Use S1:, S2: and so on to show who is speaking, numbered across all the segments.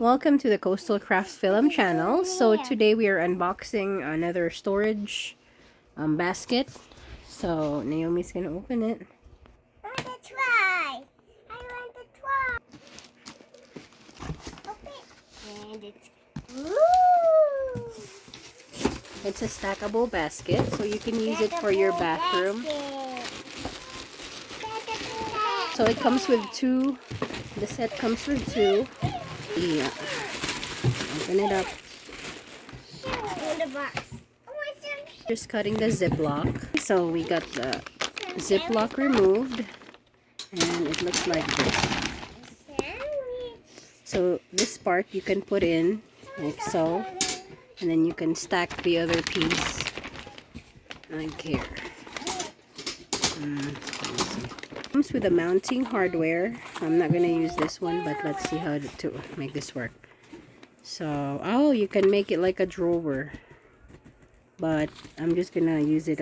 S1: Welcome to the Coastal Crafts Film channel. So today we are unboxing another storage basket. So Naomi's gonna open it.
S2: I want to try. Open. And it's
S1: It's a stackable basket, so you can use it for your bathroom. So it comes with two. The set comes with two. Yeah. Open it up.
S2: in the box.
S1: Just cutting the ziplock. So we got the ziplock removed, and it looks like this. So this part you can put in like so, and then you can stack the other piece like here. Comes with a mounting hardware. I'm not gonna use this one, but let's see how to make this work. So, oh, you can make it like a drawer, but I'm just gonna use it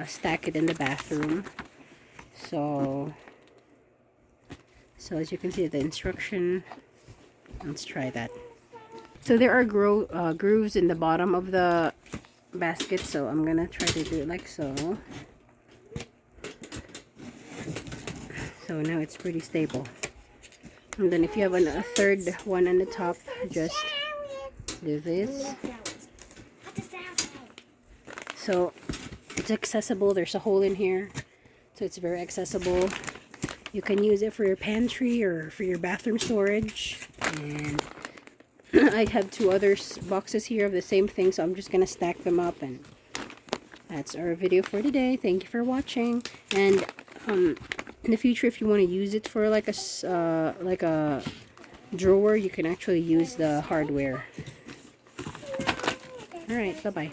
S1: stack it in the bathroom. So as you can see the instruction, let's try that. So there are grooves in the bottom of the basket, so I'm gonna try to do it like so. So now it's pretty stable. And then if you have a third one on the top, just do this. So it's accessible. There's a hole in here, so it's very accessible. You can use it for your pantry or for your bathroom storage. And I have two other boxes here of the same thing, so I'm just gonna stack them up. And that's our video for today. Thank you for watching. And in the future, if you want to use it for like a drawer, you can actually use the hardware. All right, bye bye.